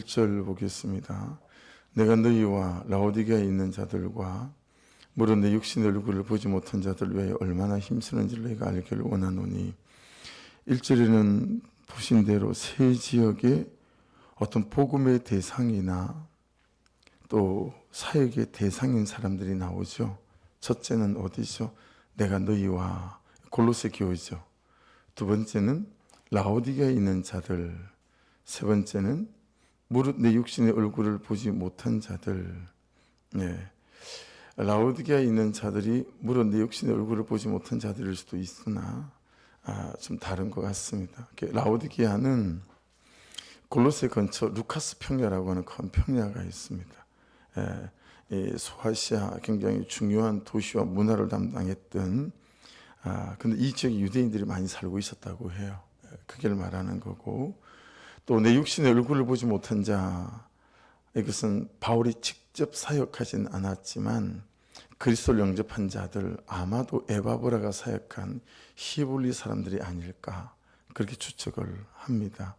1절 보겠습니다. 내가 너희와 라오디게아에 있는 자들과 물론 내 육신의 얼굴을 보지 못한 자들 외에 얼마나 힘쓰는지를 너희가 알기를 원하노니 1절에는 보신 대로 세 지역의 어떤 복음의 대상이나 또 사역의 대상인 사람들이 나오죠. 첫째는 어디죠? 내가 너희와 골로새 교회죠. 두 번째는 라오디게아에 있는 자들, 세 번째는 무릇 내 육신의 얼굴을 보지 못한 자들. 네. 라오디게아에 있는 자들이 물론 내 육신의 얼굴을 보지 못한 자들일 수도 있으나 좀 다른 것 같습니다. 라오디게아는 골로새 근처 루카스 평야라고 하는 큰 평야가 있습니다. 소아시아 굉장히 중요한 도시와 문화를 담당했던 근데 이 지역에 유대인들이 많이 살고 있었다고 해요. 그걸 말하는 거고 또 내 육신의 얼굴을 보지 못한 자 이것은 바울이 직접 사역하진 않았지만 그리스도를 영접한 자들 아마도 에바브라가 사역한 히브리 사람들이 아닐까 그렇게 추측을 합니다.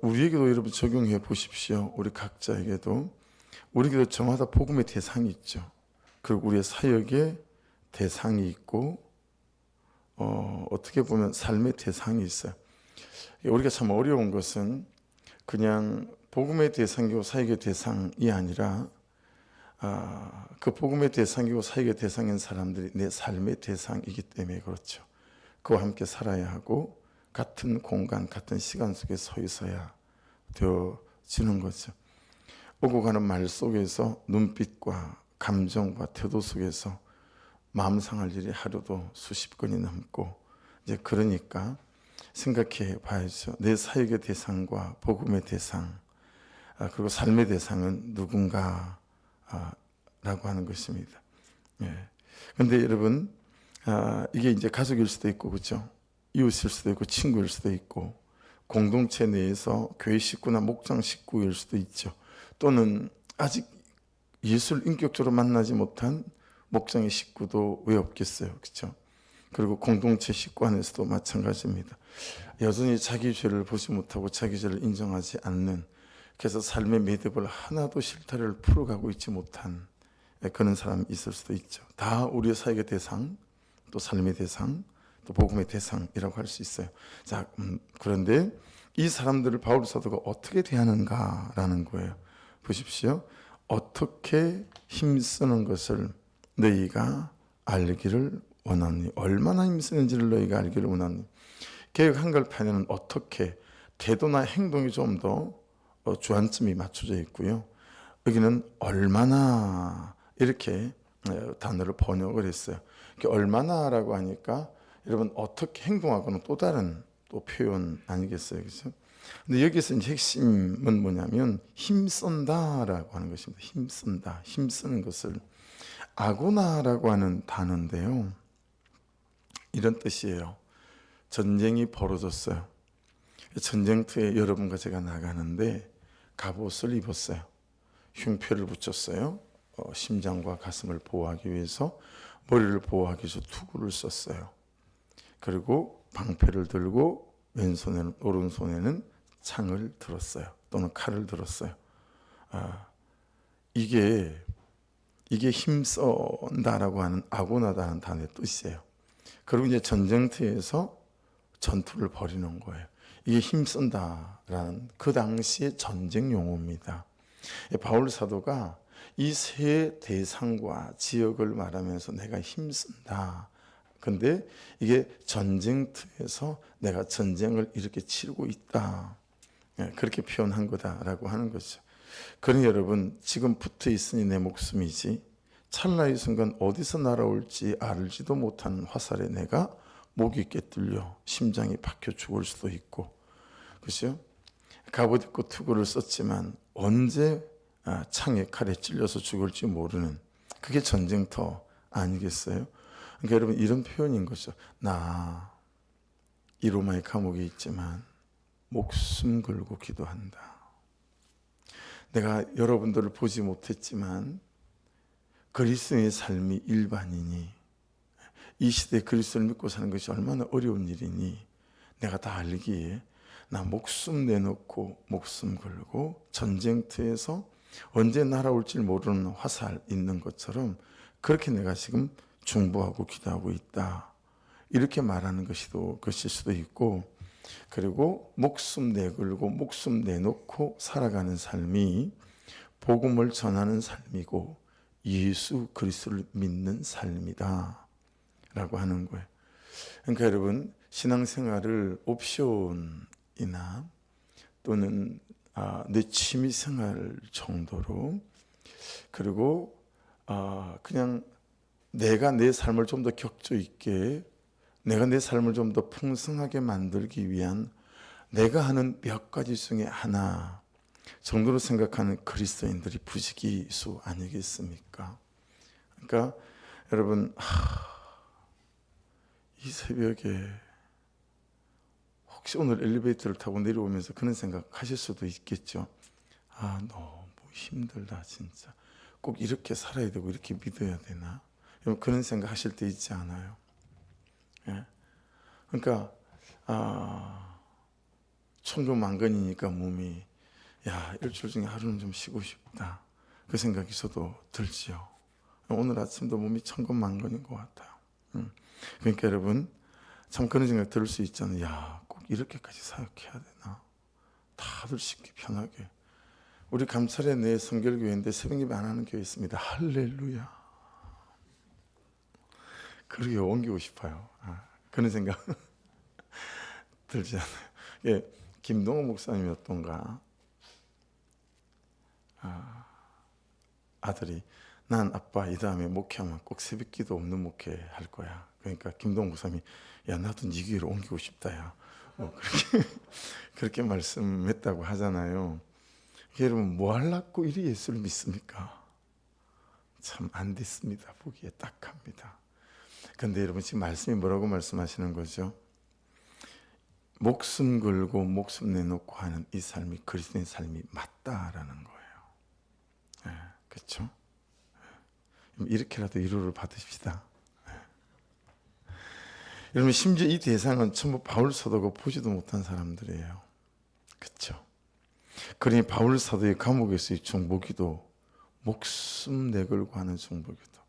우리에게도 여러분 적용해 보십시오. 우리 각자에게도 우리에게도 저마다 복음의 대상이 있죠. 그리고 우리의 사역의 대상이 있고 어떻게 보면 삶의 대상이 있어요. 우리가 참 어려운 것은 그냥 복음의 대상이고 사역의 대상이 아니라 그 복음의 대상이고 사역의 대상인 사람들이 내 삶의 대상이기 때문에 그렇죠. 그와 함께 살아야 하고 같은 공간, 같은 시간 속에 서 있어야 되어지는 거죠. 오고 가는 말 속에서 눈빛과 감정과 태도 속에서 마음 상할 일이 하루도 수십 건이 넘고 이제 그러니까 생각해 봐야죠. 내 사역의 대상과 복음의 대상 그리고 삶의 대상은 누군가 라고 하는 것입니다. 그런데 여러분 이게 이제 가족일 수도 있고 그렇죠. 이웃일 수도 있고 친구일 수도 있고 공동체 내에서 교회 식구나 목장 식구일 수도 있죠. 또는 아직 예수를 인격적으로 만나지 못한 목장의 식구도 왜 없겠어요. 그렇죠? 그리고 공동체 식구 안에서도 마찬가지입니다. 여전히 자기 죄를 보지 못하고 자기 죄를 인정하지 않는 그래서 삶의 매듭을 하나도 실타래를 풀어가고 있지 못한 그런 사람이 있을 수도 있죠. 다 우리의 사역의 대상, 또 삶의 대상, 또 복음의 대상이라고 할 수 있어요. 자, 그런데 이 사람들을 바울 사도가 어떻게 대하는가라는 거예요. 보십시오. 어떻게 힘쓰는 것을 너희가 알기를 원하니 얼마나 힘쓰는지를 너희가 알기를 원하니 개역 한글판에는 어떻게 태도나 행동이 좀 더 주안점이 맞춰져 있고요. 여기는 얼마나 이렇게 단어를 번역을 했어요. 얼마나라고 하니까 여러분 어떻게 행동하고는 또 다른 또 표현 아니겠어요, 그렇죠? 근데 여기서 이제 핵심은 뭐냐면 힘쓴다라고 하는 것입니다. 힘쓴다, 힘쓰는 것을 아고나라고 하는 단어인데요. 이런 뜻이에요. 전쟁이 벌어졌어요. 전쟁터에 여러분과 제가 나가는데 갑옷을 입었어요. 흉표를 붙였어요. 심장과 가슴을 보호하기 위해서 머리를 보호하기 위해서 투구를 썼어요. 그리고 방패를 들고 왼손에는 오른손에는 창을 들었어요. 또는 칼을 들었어요. 이게 힘쓴다라고 하는 아고나다는 단어의 뜻이에요. 그리고 이제 전쟁터에서 전투를 벌이는 거예요. 이게 힘쓴다라는 그 당시의 전쟁 용어입니다. 바울 사도가 이 세 대상과 지역을 말하면서 내가 힘쓴다. 근데 이게 전쟁터에서 내가 전쟁을 이렇게 치르고 있다. 그렇게 표현한 거다라고 하는 거죠. 그러니 여러분 지금 붙어 있으니 내 목숨이지 찰나의 순간 어디서 날아올지 알지도 못하는 화살에 내가 목이 꿰뚫려 심장이 박혀 죽을 수도 있고 그렇죠? 갑옷 입고 투구를 썼지만 언제 창에 칼에 찔려서 죽을지 모르는 그게 전쟁터 아니겠어요? 그러니까 여러분 이런 표현인 거죠. 나 이 로마의 감옥에 있지만 목숨 걸고 기도한다. 내가 여러분들을 보지 못했지만 그리스도의 삶이 일반이니 이 시대에 그리스도를 믿고 사는 것이 얼마나 어려운 일이니 내가 다 알기에 나 목숨 내놓고 목숨 걸고 전쟁터에서 언제 날아올지 모르는 화살 있는 것처럼 그렇게 내가 지금 중보하고 기도하고 있다. 이렇게 말하는 것일 수도 있고, 그리고 목숨 내걸고 목숨 내놓고 살아가는 삶이 복음을 전하는 삶이고 예수 그리스도를 믿는 삶이다 라고 하는 거예요. 그러니까 여러분, 신앙생활을 옵션이나 또는 내 취미생활 정도로, 그리고 그냥 내가 내 삶을 좀 더 격조 있게, 내가 내 삶을 좀 더 풍성하게 만들기 위한 내가 하는 몇 가지 중에 하나 정도로 생각하는 그리스도인들이 부지기수 아니겠습니까? 그러니까 여러분, 이 새벽에 혹시 오늘 엘리베이터를 타고 내려오면서 그런 생각하실 수도 있겠죠. 너무 힘들다 진짜. 꼭 이렇게 살아야 되고 이렇게 믿어야 되나? 여러분, 그런 생각하실 때 있지 않아요? 예. 그러니까 천근만근이니까 몸이 일주일 중에 하루는 좀 쉬고 싶다, 그 생각이 저도 들지요. 오늘 아침도 몸이 천근만근인 것 같아요. 그러니까 여러분, 참 그런 생각 들을 수 있잖아요. 꼭 이렇게까지 사역해야 되나? 다들 쉽게 편하게. 우리 감찰의 내 성결교회인데 새벽 예배 안 하는 교회 있습니다. 할렐루야. 그러게 옮기고 싶어요. 그런 생각 들지 않아요? 예, 김동호 목사님이었던가, 아들이 난 아빠 이 다음에 목회하면 꼭 새벽기도 없는 목회 할 거야. 그러니까 김동호 목사님이 나도 네 교회로 옮기고 싶다야. 그렇게 말씀했다고 하잖아요. 여러분, 뭐 하려고 이리 예수를 믿습니까? 참 안 됐습니다. 보기에 딱합니다. 그런데 여러분, 지금 말씀이 뭐라고 말씀하시는 거죠? 목숨 걸고 목숨 내놓고 하는 이 삶이 그리스도의 삶이 맞다라는 거예요. 그렇죠? 이렇게라도 위로를 받으십시다. 여러분, 심지어 이 대상은 전부 바울 사도가 보지도 못한 사람들이에요. 그렇죠? 그러니 바울 사도의 감옥에서의 중보기도, 목숨 내걸고 하는 중보기도,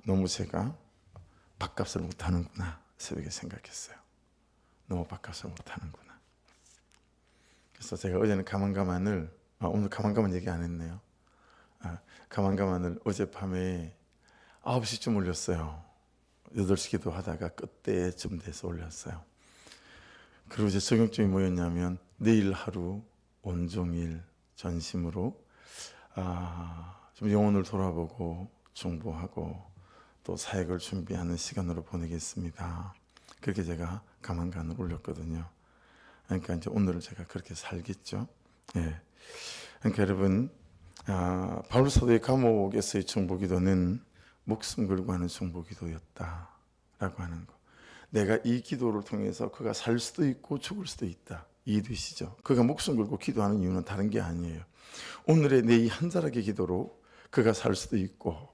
너무 제가 밥값을 못하는구나 새벽에 생각했어요. 너무 밥값을 못하는구나. 그래서 제가 어제는 가만가만을, 오늘 가만가만 얘기 안 했네요. 가만가만을 어젯밤에 9시쯤 올렸어요. 8시 기도하다가 끝때쯤 돼서 올렸어요. 그리고 이제 적용점이 뭐였냐면, 내일 하루 온종일 전심으로 좀 영혼을 돌아보고 중보하고 또 사역을 준비하는 시간으로 보내겠습니다. 그렇게 제가 가만간을 올렸거든요. 그러니까 이제 오늘을 제가 그렇게 살겠죠. 예. 그러니까 여러분, 바울 사도의 감옥에서의 중보기도는 목숨 걸고 하는 중보기도였다라고 하는 거. 내가 이 기도를 통해서 그가 살 수도 있고 죽을 수도 있다. 이해되시죠? 그가 목숨 걸고 기도하는 이유는 다른 게 아니에요. 오늘의 내 이 한 자락의 기도로 그가 살 수도 있고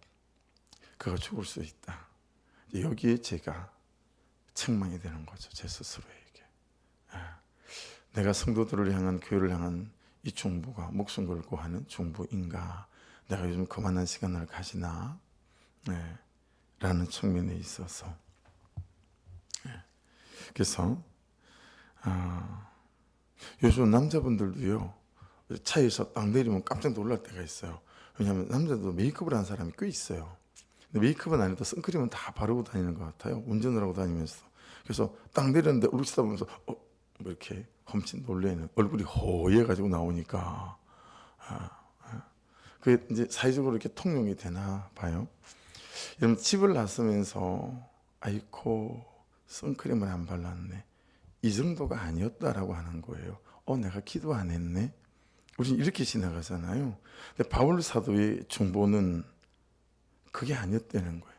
그가 죽을 수도 있다. 여기에 제가 책망이 되는 거죠. 제 스스로에게. 내가 성도들을 향한, 교회를 향한 이 중보가 목숨 걸고 하는 중보인가? 내가 요즘 그만한 시간을 가지나? 라는 측면에 있어서. 그래서 요즘 남자분들도요, 차에서 딱 내리면 깜짝 놀랄 때가 있어요. 왜냐하면 남자도 메이크업을 하는 사람이 꽤 있어요. 근데 메이크업은 안 해도 선크림은 다 바르고 다니는 것 같아요. 운전을 하고 다니면서. 그래서 딱 내렸는데 얼굴 쳐다보면서 뭐 이렇게 험칫 놀래는, 얼굴이 허해가지고 나오니까 그게 이제 사회적으로 이렇게 통용이 되나 봐요. 여러분, 집을 나서면서 아이고 선크림을 안 발랐네, 이 정도가 아니었다라고 하는 거예요. 내가 기도 안 했네. 우리는 이렇게 지나가잖아요. 근데 바울 사도의 중보는 그게 아니었다는 거예요.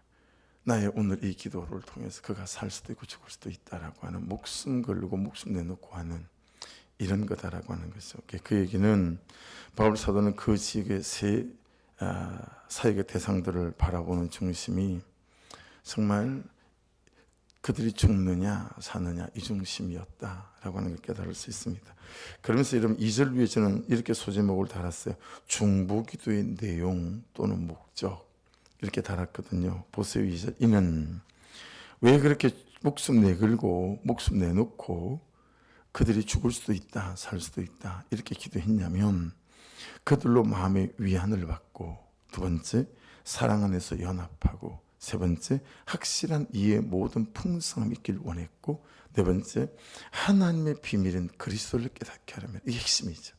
나의 오늘 이 기도를 통해서 그가 살 수도 있고 죽을 수도 있다라고 하는, 목숨 걸고 목숨 내놓고 하는 이런 거다라고 하는 거죠. 그 얘기는 바울 사도는 그 지역의 세 사역의 대상들을 바라보는 중심이 정말 그들이 죽느냐 사느냐 이 중심이었다라고 하는 걸 깨달을 수 있습니다. 그러면서 여러분 2절 위에 저는 이렇게 소제목을 달았어요. 중보기도의 내용 또는 목적 이렇게 달았거든요. 보세요. 2절. 이는 왜 그렇게 목숨 내걸고 목숨 내놓고 그들이 죽을 수도 있다 살 수도 있다 이렇게 기도했냐면 그들로 마음의 위안을 받고, 두 번째 사랑 안에서 연합하고, 세 번째 확실한 이해의 모든 풍성함이 있길 원했고, 네 번째 하나님의 비밀은 그리스도를 깨닫게 하려면, 이게 핵심이죠.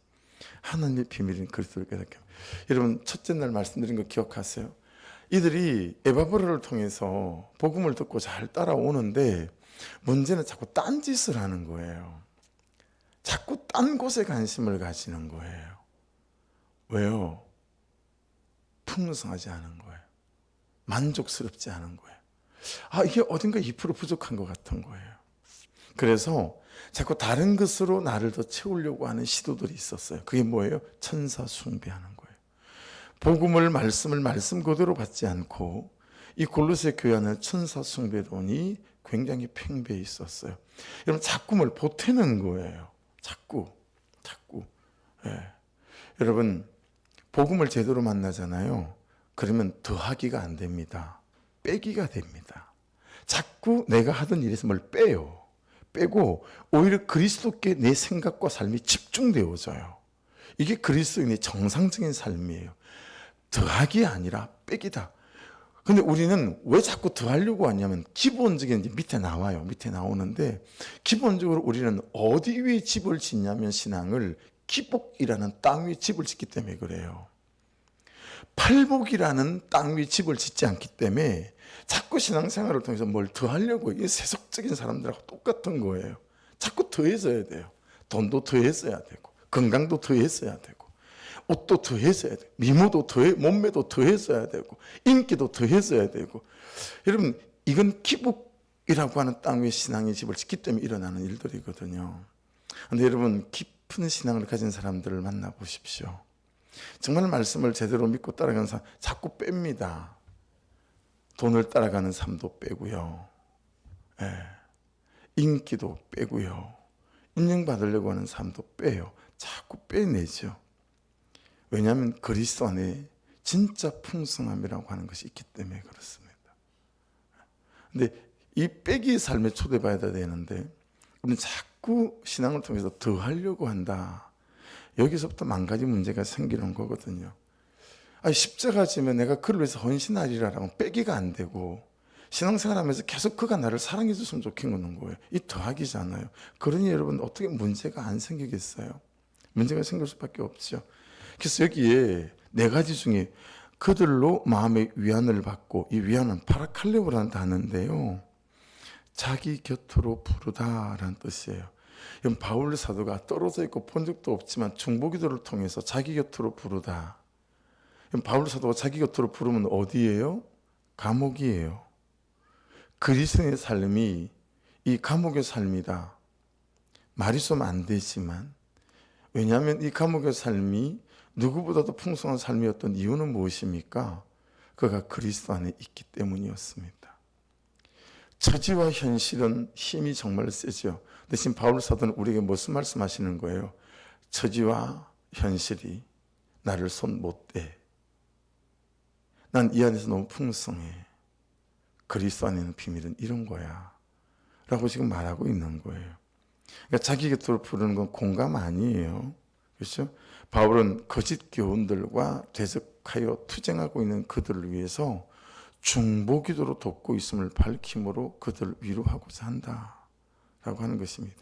하나님의 비밀은 그리스도를 깨닫게 하려면. 여러분 첫째 날 말씀드린 거 기억하세요? 이들이 에바브라를 통해서 복음을 듣고 잘 따라오는데 문제는 자꾸 딴짓을 하는 거예요. 자꾸 딴 곳에 관심을 가지는 거예요. 왜요? 풍성하지 않은 거예요. 만족스럽지 않은 거예요. 이게 어딘가 2% 부족한 것 같은 거예요. 그래서 자꾸 다른 것으로 나를 더 채우려고 하는 시도들이 있었어요. 그게 뭐예요? 천사 숭배하는 거예요. 복음을 말씀을 말씀 그대로 받지 않고 이 골로새 교회 안에 천사 숭배론이 굉장히 팽배해 있었어요. 여러분 자꾸 뭘 보태는 거예요. 자꾸. 예. 여러분 복음을 제대로 만나잖아요. 그러면 더하기가 안 됩니다. 빼기가 됩니다. 자꾸 내가 하던 일에서 뭘 빼요. 빼고 오히려 그리스도께 내 생각과 삶이 집중되어져요. 이게 그리스도인의 정상적인 삶이에요. 더하기 아니라 빼기다. 근데 우리는 왜 자꾸 더하려고 하냐면 기본적인 이제 밑에 나와요. 밑에 나오는데 기본적으로 우리는 어디 위에 집을 짓냐면 신앙을 기복이라는 땅 위에 집을 짓기 때문에 그래요. 팔복이라는 땅 위에 집을 짓지 않기 때문에 자꾸 신앙생활을 통해서 뭘 더하려고, 이게 세속적인 사람들하고 똑같은 거예요. 자꾸 더해서야 돼요. 돈도 더했어야 되고 건강도 더했어야 되고 옷도 더했어야 되고 미모도 몸매도 더했어야 되고 인기도 더했어야 되고. 여러분 이건 기복이라고 하는 땅 위에 신앙의 집을 짓기 때문에 일어나는 일들이거든요. 그런데 여러분 깊은 신앙을 가진 사람들을 만나보십시오. 정말 말씀을 제대로 믿고 따라가는 사람 자꾸 뺍니다. 돈을 따라가는 삶도 빼고요. 인기도 빼고요. 인정받으려고 하는 삶도 빼요. 자꾸 빼내죠. 왜냐하면 그리스도 안에 진짜 풍성함이라고 하는 것이 있기 때문에 그렇습니다. 근데 이 빼기의 삶에 초대받아야 되는데 우리는 자꾸 신앙을 통해서 더 하려고 한다. 여기서부터 만 가지 문제가 생기는 거거든요. 십자가 지면 내가 그를 위해서 헌신하리라라고 빼기가 안 되고 신앙생활하면서 계속 그가 나를 사랑해 줬으면 좋겠는 거예요. 이 더하기잖아요. 그러니 여러분 어떻게 문제가 안 생기겠어요? 문제가 생길 수밖에 없죠. 그래서 여기에 네 가지 중에 그들로 마음의 위안을 받고, 이 위안은 파라칼레오라는 단어인데요. 자기 곁으로 부르다라는 뜻이에요. 이건 바울 사도가 떨어져 있고 본 적도 없지만 중보기도를 통해서 자기 곁으로 부르다. 바울 사도가 자기 곁으로 부르면 어디예요? 감옥이에요. 그리스도의 삶이 이 감옥의 삶이다. 말이 좀 안 되지만, 왜냐하면 이 감옥의 삶이 누구보다도 풍성한 삶이었던 이유는 무엇입니까? 그가 그리스도 안에 있기 때문이었습니다. 처지와 현실은 힘이 정말 세죠. 대신 바울 사도는 우리에게 무슨 말씀하시는 거예요? 처지와 현실이 나를 손 못 대. 난 이 안에서 너무 풍성해. 그리스도 안에 있는 비밀은 이런 거야 라고 지금 말하고 있는 거예요. 그러니까 자기 곁으로 부르는 건 공감 아니에요. 그렇죠? 바울은 거짓 교훈들과 대적하여 투쟁하고 있는 그들을 위해서 중보기도로 돕고 있음을 밝힘으로 그들을 위로하고자 한다라고 하는 것입니다.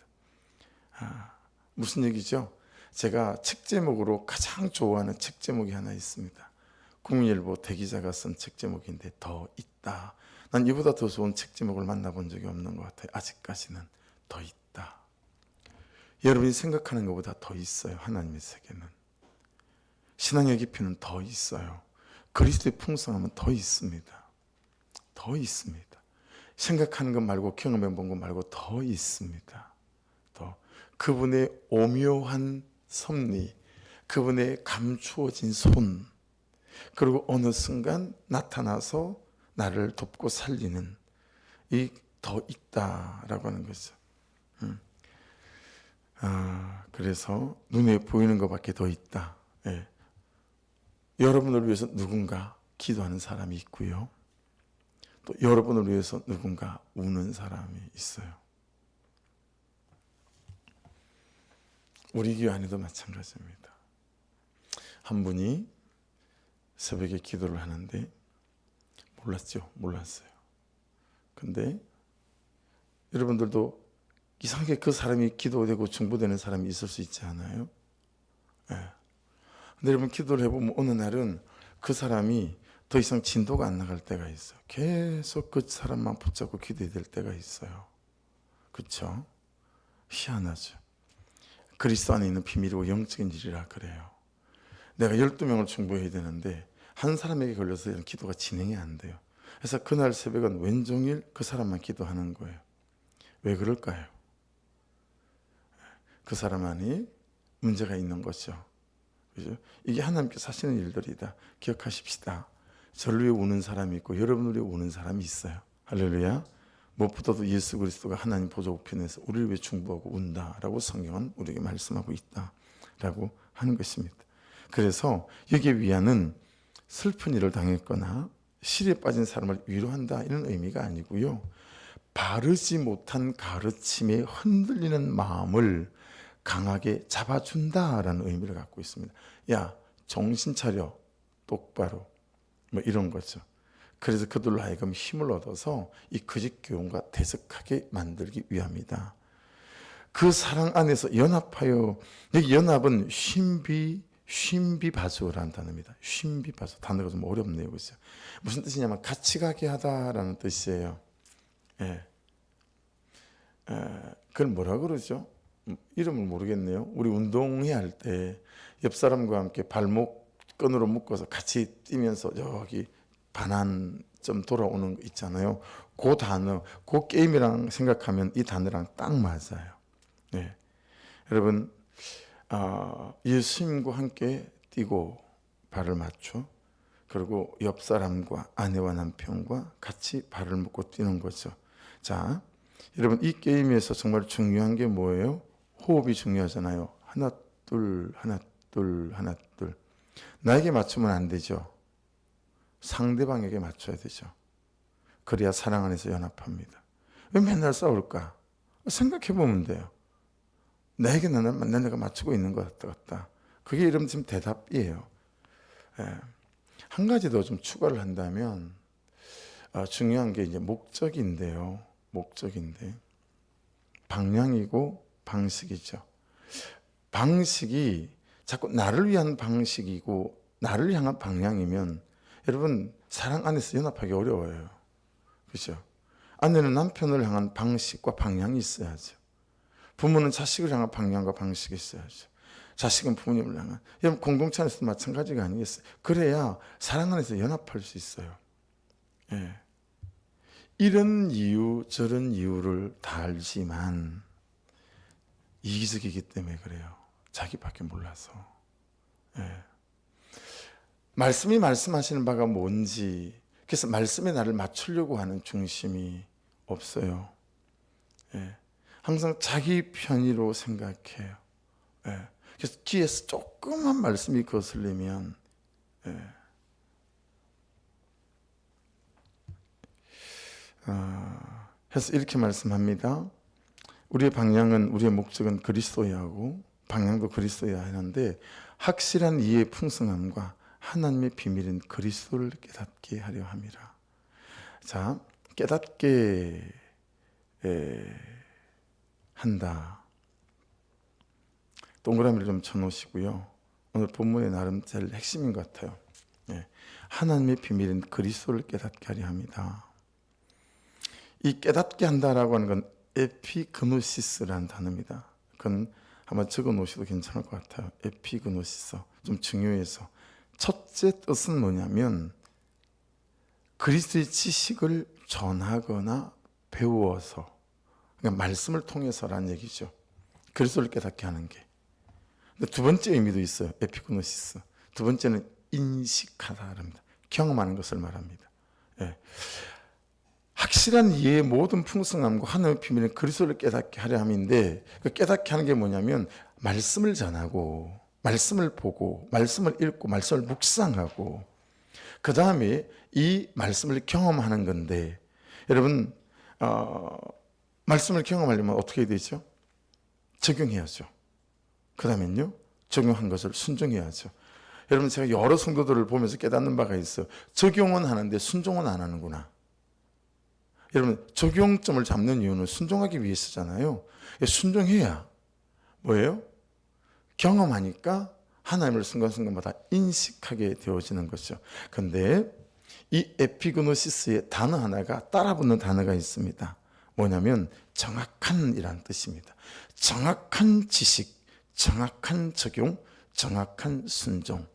무슨 얘기죠? 제가 책 제목으로 가장 좋아하는 책 제목이 하나 있습니다. 국민일보 대기자가 쓴 책 제목인데 더 있다. 난 이보다 더 좋은 책 제목을 만나본 적이 없는 것 같아요. 아직까지는 더 있다. 여러분이 생각하는 것보다 더 있어요. 하나님의 세계는. 신앙의 깊이는 더 있어요. 그리스도의 풍성함은 더 있습니다. 더 있습니다. 생각하는 것 말고 경험해 본 것 말고 더 있습니다. 더 그분의 오묘한 섭리, 그분의 감추어진 손, 그리고 어느 순간 나타나서 나를 돕고 살리는 이 더 있다라고 하는 거죠. 그래서 눈에 보이는 것밖에 더 있다. 예. 여러분을 위해서 누군가 기도하는 사람이 있고요. 또 여러분을 위해서 누군가 우는 사람이 있어요. 우리 교회 안에도 마찬가지입니다. 한 분이 새벽에 기도를 하는데 몰랐어요. 근데 여러분들도 이상하게 그 사람이 기도되고 중보되는 사람이 있을 수 있지 않아요? 예. 근데 여러분 기도를 해보면 어느 날은 그 사람이 더 이상 진도가 안 나갈 때가 있어요. 계속 그 사람만 붙잡고 기도해야 될 때가 있어요. 그렇죠? 희한하죠. 그리스도 안에 있는 비밀이고 영적인 일이라 그래요. 내가 12명을 중보해야 되는데 한 사람에게 걸려서 기도가 진행이 안 돼요. 그래서 그날 새벽은 왼종일 그 사람만 기도하는 거예요. 왜 그럴까요? 그 사람 안에 문제가 있는 거죠. 그죠? 이게 하나님께서 하시는 일들이다. 기억하십시다. 저를 위해 우는 사람이 있고 여러분을 위해 우는 사람이 있어요. 할렐루야. 무엇보다도 예수 그리스도가 하나님 보좌 우편에서 우리를 위해 중보하고 운다라고 성경은 우리에게 말씀하고 있다라고 하는 것입니다. 그래서 여기에 위안은 슬픈 일을 당했거나 실에 빠진 사람을 위로한다 이런 의미가 아니고요. 바르지 못한 가르침에 흔들리는 마음을 강하게 잡아준다라는 의미를 갖고 있습니다. 야, 정신 차려, 똑바로, 뭐 이런 거죠. 그래서 그들로 하여금 힘을 얻어서 이 거짓 교훈과 대적하게 만들기 위함이다. 그 사랑 안에서 연합하여, 여기 연합은 쉰비바조라는 단어입니다. 쉰비바조 단어가 좀 어렵네요, 그죠? 무슨 뜻이냐면 같이 가게 하다라는 뜻이에요. 예. 그걸 뭐라 그러죠? 이름을 모르겠네요. 우리 운동회 할 때 옆 사람과 함께 발목 끈으로 묶어서 같이 뛰면서 여기 반환점 돌아오는 거 있잖아요. 그 단어, 그 게임이랑 생각하면 이 단어랑 딱 맞아요. 네. 여러분, 예수님과 함께 뛰고 발을 맞춰. 그리고 옆 사람과 아내와 남편과 같이 발을 묶고 뛰는 거죠. 자, 여러분 이 게임에서 정말 중요한 게 뭐예요? 호흡이 중요하잖아요. 하나 둘 하나 둘 하나 둘. 나에게 맞추면 안 되죠. 상대방에게 맞춰야 되죠. 그래야 사랑 안에서 연합합니다. 왜 맨날 싸울까? 생각해 보면 돼요. 나에게 내가 맞추고 있는 것 같다. 그게 이름 지금 대답이에요. 예. 한 가지 더 좀 추가를 한다면 중요한 게 이제 목적인데요. 목적인데 방향이고 방식이죠. 방식이 자꾸 나를 위한 방식이고 나를 향한 방향이면 여러분 사랑 안에서 연합하기 어려워요. 그렇죠? 아내는 남편을 향한 방식과 방향이 있어야죠. 부모는 자식을 향한 방향과 방식이 있어야죠. 자식은 부모님을 향한. 여러분 공동체 안에서도 마찬가지가 아니겠어요? 그래야 사랑 안에서 연합할 수 있어요. 예. 이런 이유 저런 이유를 다 알지만 이기적이기 때문에 그래요. 자기밖에 몰라서. 예. 말씀이 말씀하시는 바가 뭔지, 그래서 말씀에 나를 맞추려고 하는 중심이 없어요. 예. 항상 자기 편의로 생각해요. 예. 그래서 뒤에서 조그만 말씀이 거슬리면 해서 이렇게 말씀합니다. 우리의 방향은 우리의 목적은 그리스도여야 하고 방향도 그리스도여야 하는데 확실한 이해의 풍성함과 하나님의 비밀인 그리스도를 깨닫게 하려 함이라. 자, 깨닫게 한다. 동그라미를 좀 쳐놓으시고요. 오늘 본문의 나름 제일 핵심인 것 같아요. 예. 하나님의 비밀인 그리스도를 깨닫게 하려 합니다. 이 깨닫게 한다라고 하는 건 에피그노시스라는 단어입니다. 그건 한번 적어 놓으셔도 괜찮을 것 같아요. 에피그노시스. 좀 중요해서. 첫째 뜻은 뭐냐면 그리스도의 지식을 전하거나 배워서, 그러니까 말씀을 통해서라는 얘기죠. 그리스도를 깨닫게 하는 게. 근데 두 번째 의미도 있어요. 에피그노시스. 두 번째는 인식하다 합니다. 경험하는 것을 말합니다. 예. 확실한 이해의 모든 풍성함과 하나님의 비밀은 그리스도를 깨닫게 하려 함인데, 그 깨닫게 하는 게 뭐냐면 말씀을 전하고 말씀을 보고 말씀을 읽고 말씀을 묵상하고 그 다음에 이 말씀을 경험하는 건데, 여러분 말씀을 경험하려면 어떻게 해야 되죠? 적용해야죠. 그 다음엔요, 적용한 것을 순종해야죠. 여러분, 제가 여러 성도들을 보면서 깨닫는 바가 있어요. 적용은 하는데 순종은 안 하는구나. 여러분, 적용점을 잡는 이유는 순종하기 위해서잖아요. 순종해야 뭐예요? 경험하니까 하나님을 순간순간마다 인식하게 되어지는 거죠. 그런데 이 에피그노시스의 단어 하나가 따라붙는 단어가 있습니다. 뭐냐면 정확한 이란 뜻입니다. 정확한 지식, 정확한 적용, 정확한 순종.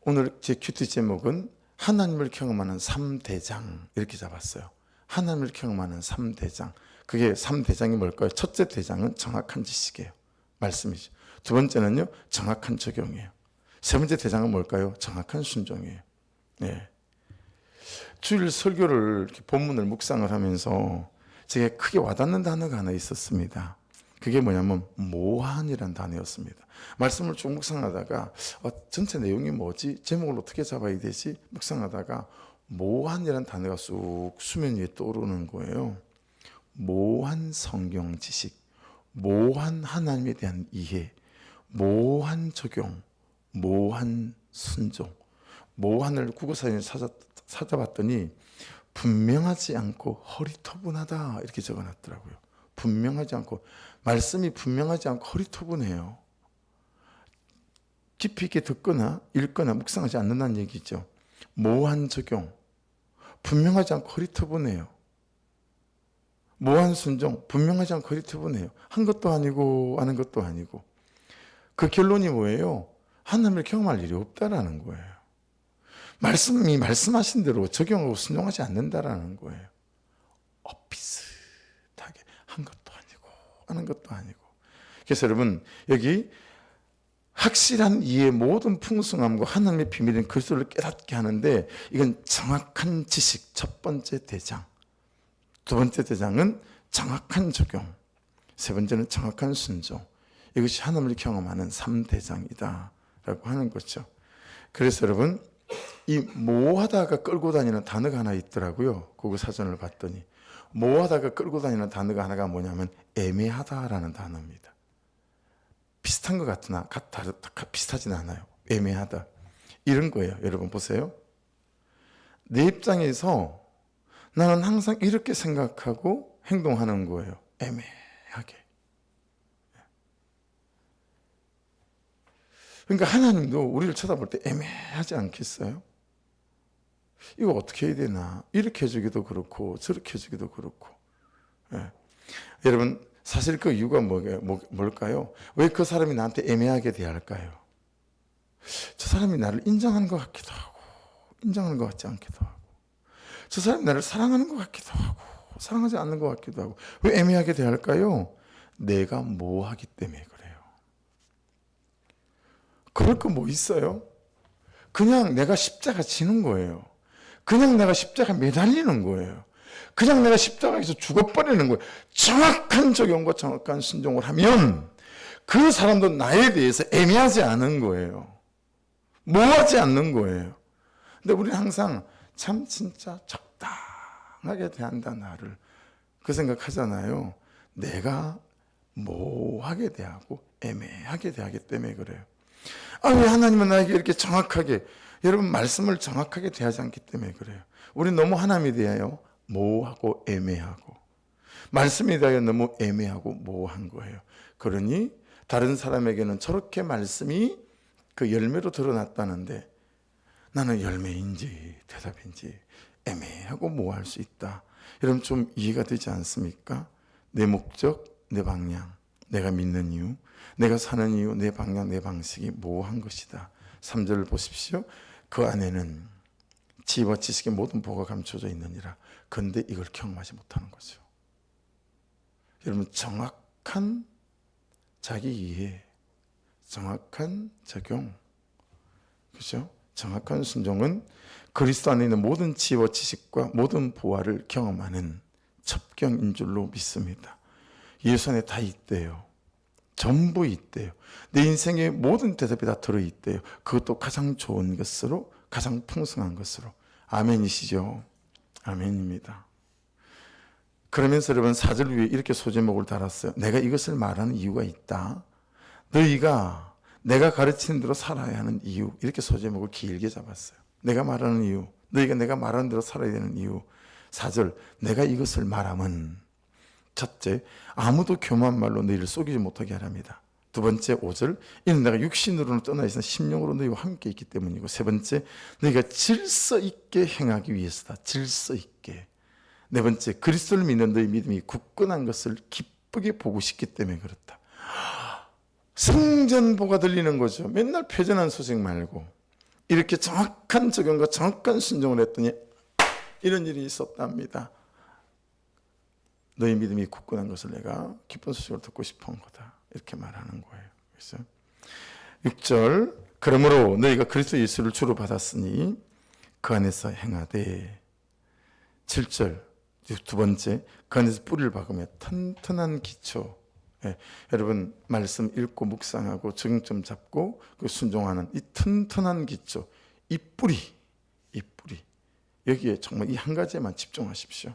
오늘 제 큐티 제목은 하나님을 경험하는 3대장 이렇게 잡았어요. 하나님을 경험하는 3대장. 그게 3대장이 뭘까요? 첫째 대장은 정확한 지식이에요. 말씀이죠. 두 번째는요, 정확한 적용이에요. 세 번째 대장은 뭘까요? 정확한 순종이에요. 네. 주일 설교를 이렇게 본문을 묵상을 하면서 제게 크게 와닿는 단어가 하나 있었습니다. 그게 뭐냐면 모한이라는 단어였습니다. 말씀을 쭉 묵상하다가 전체 내용이 뭐지? 제목을 어떻게 잡아야 되지? 묵상하다가 모한이라는 단어가 쑥 수면 위에 떠오르는 거예요. 모한 성경 지식, 모한 하나님에 대한 이해, 모한 적용, 모한 순종. 모한을 국어사전에 찾아봤더니 분명하지 않고 허리토분하다 이렇게 적어놨더라고요. 분명하지 않고, 말씀이 분명하지 않고 허리토분해요. 깊이 있게 듣거나 읽거나 묵상하지 않는다는 얘기죠. 모한 적용, 분명하지 않고 허리토분해요. 모한 순종, 분명하지 않고 허리토분해요. 한 것도 아니고 아는 것도 아니고. 그 결론이 뭐예요? 하나님을 경험할 일이 없다라는 거예요. 말씀이 말씀하신 대로 적용하고 순종하지 않는다라는 거예요. 비슷하게 한 것도 아니고 아는 것도 아니고. 그래서 여러분, 여기 확실한 이해의 모든 풍성함과 하나님의 비밀인 그리스도를 깨닫게 하는데, 이건 정확한 지식, 첫 번째 대장. 두 번째 대장은 정확한 적용. 세 번째는 정확한 순종. 이것이 하나님을 경험하는 3대장이다 라고 하는 거죠. 그래서 여러분, 이 모하다가 끌고 다니는 단어가 하나 있더라고요. 국어 사전을 봤더니 모하다가 끌고 다니는 단어가 하나가 뭐냐면 애매하다라는 단어입니다. 비슷한 것 같으나 비슷하지는 않아요. 애매하다. 이런 거예요. 여러분 보세요. 내 입장에서 나는 항상 이렇게 생각하고 행동하는 거예요. 애매하게. 그러니까 하나님도 우리를 쳐다볼 때 애매하지 않겠어요? 이거 어떻게 해야 되나? 이렇게 해주기도 그렇고 저렇게 해주기도 그렇고. 예. 여러분, 사실 그 이유가 뭘까요? 왜 그 사람이 나한테 애매하게 대할까요? 저 사람이 나를 인정하는 것 같기도 하고 인정하는 것 같지 않기도 하고, 저 사람이 나를 사랑하는 것 같기도 하고 사랑하지 않는 것 같기도 하고. 왜 애매하게 대할까요? 내가 뭐 하기 때문에 그래요. 그럴 거 뭐 있어요? 그냥 내가 십자가 지는 거예요. 그냥 내가 십자가 매달리는 거예요. 그냥 내가 십자가에서 죽어버리는 거예요. 정확한 적용과 정확한 순종을 하면 그 사람도 나에 대해서 애매하지 않은 거예요. 뭐하지 않는 거예요. 근데 우리는 항상 참 진짜 적당하게 대한다 나를, 그 생각하잖아요. 내가 뭐하게 대하고 애매하게 대하기 때문에 그래요. 왜 하나님은 나에게 이렇게 정확하게, 여러분 말씀을 정확하게 대하지 않기 때문에 그래요. 우리 너무 하나님에 대하여 모호하고 애매하고, 말씀에 대하여 너무 애매하고 모호한 거예요. 그러니 다른 사람에게는 저렇게 말씀이 그 열매로 드러났다는데 나는 열매인지 대답인지 애매하고 모호할 수 있다. 여러분 좀 이해가 되지 않습니까? 내 목적, 내 방향, 내가 믿는 이유, 내가 사는 이유, 내 방향, 내 방식이 모호한 것이다. 3절을 보십시오. 그 안에는 지혜와 지식의 모든 보가 감춰져 있느니라. 그런데 이걸 경험하지 못하는 거죠. 여러분, 정확한 자기 이해, 정확한 적용, 그렇죠? 정확한 순종은 그리스도 안에 있는 모든 지혜와 지식과 모든 보화를 경험하는 첩경인 줄로 믿습니다. 예수 안에 다 있대요. 전부 있대요. 내 인생의 모든 대답이 다 들어있대요. 그것도 가장 좋은 것으로, 가장 풍성한 것으로. 아멘이시죠? 아멘입니다. 그러면서 여러분 4절 위에 이렇게 소제목을 달았어요. 내가 이것을 말하는 이유가 있다. 너희가 내가 가르치는 대로 살아야 하는 이유. 이렇게 소제목을 길게 잡았어요. 내가 말하는 이유. 너희가 내가 말하는 대로 살아야 되는 이유. 4절 내가 이것을 말함은 첫째, 아무도 교만한 말로 너희를 속이지 못하게 하랍니다. 두 번째 5절, 이는 내가 육신으로는 떠나 있으나 심령으로 너희와 함께 있기 때문이고, 세 번째, 너희가 질서 있게 행하기 위해서다. 질서 있게. 네 번째, 그리스도를 믿는 너희 믿음이 굳건한 것을 기쁘게 보고 싶기 때문에 그렇다. 승전보가 들리는 거죠. 맨날 표전한 소식 말고 이렇게 정확한 적용과 정확한 순종을 했더니 이런 일이 있었답니다. 너희 믿음이 굳건한 것을 내가 기쁜 소식을 듣고 싶어 한 거다. 이렇게 말하는 거예요. 그래서 6절, 그러므로 너희가 그리스도 예수를 주로 받았으니 그 안에서 행하되. 7절, 두 번째, 그 안에서 뿌리를 박으며 튼튼한 기초. 예, 여러분 말씀 읽고 묵상하고 적용점 잡고 그 순종하는 이 튼튼한 기초, 이 뿌리 여기에 정말 이 한 가지에만 집중하십시오.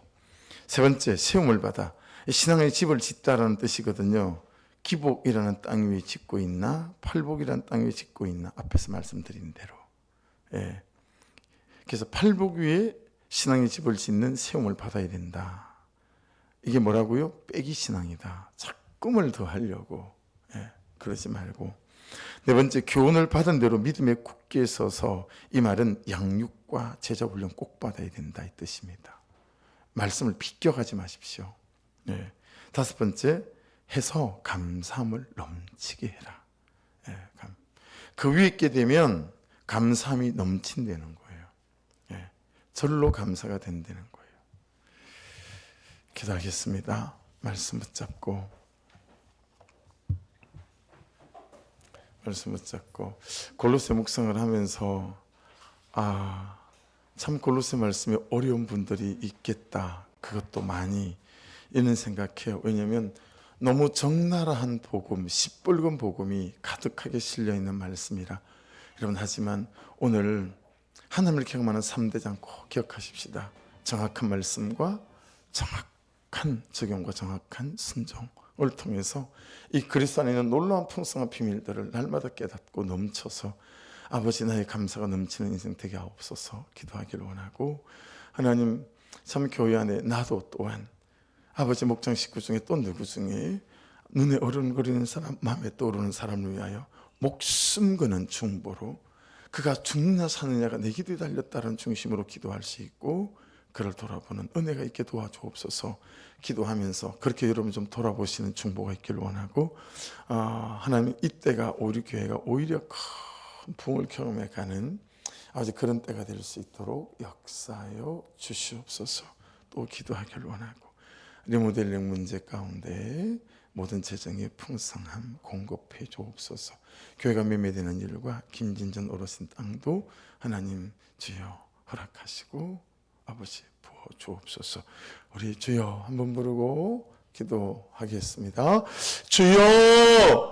세 번째, 세움을 받아. 신앙의 집을 짓다라는 뜻이거든요. 기복이라는 땅 위에 짓고 있나, 팔복이라는 땅 위에 짓고 있나, 앞에서 말씀드린 대로. 예. 그래서 팔복 위에 신앙의 집을 짓는 세움을 받아야 된다. 이게 뭐라고요? 빼기 신앙이다. 꿈을 더 하려고. 예. 그러지 말고. 네 번째, 교훈을 받은 대로 믿음에 굳게 서서. 이 말은 양육과 제자 훈련 꼭 받아야 된다 이 뜻입니다. 말씀을 비껴가지 마십시오. 네. 다섯 번째, 해서 감사함을 넘치게 해라. 네. 그 위에 있게 되면 감사함이 넘친다는 거예요. 네. 절로 감사가 된다는 거예요. 기도하겠습니다. 말씀 붙잡고 골로새 묵상을 하면서 참 골로새 말씀이 어려운 분들이 있겠다. 그것도 많이 이런 생각해요. 왜냐하면 너무 적나라한 복음, 시뻘건 복음이 가득하게 실려있는 말씀이라. 여러분, 하지만 오늘 하나님을 경험하는 3대장 꼭 기억하십시다. 정확한 말씀과 정확한 적용과 정확한 순종을 통해서 이 그리스도 안에 있는 놀라운 풍성한 비밀들을 날마다 깨닫고 넘쳐서 아버지, 나의 감사가 넘치는 인생 되게 하옵소서 기도하기를 원하고, 하나님, 참 교회 안에 나도 또한 아버지 목장 식구 중에 또 누구 중에 눈에 어른거리는 사람, 마음에 떠오르는 사람을 위하여 목숨 거는 중보로 그가 죽느냐 사느냐가 내 기도에 달렸다는 중심으로 기도할 수 있고, 그를 돌아보는 은혜가 있게 도와주옵소서 기도하면서 그렇게 여러분 좀 돌아보시는 중보가 있기를 원하고, 하나님, 이때가 우리 교회가 오히려 큰 부흥을 경험해가는 아주 그런 때가 될 수 있도록 역사하여 주시옵소서 또 기도하기를 원하고, 리모델링 문제 가운데 모든 재정의 풍성함 공급해 주옵소서. 교회가 매매되는 일과 김진전 어르신 땅도 하나님 주여 허락하시고 아버지 부어 주옵소서. 우리 주여 한번 부르고 기도하겠습니다. 주여!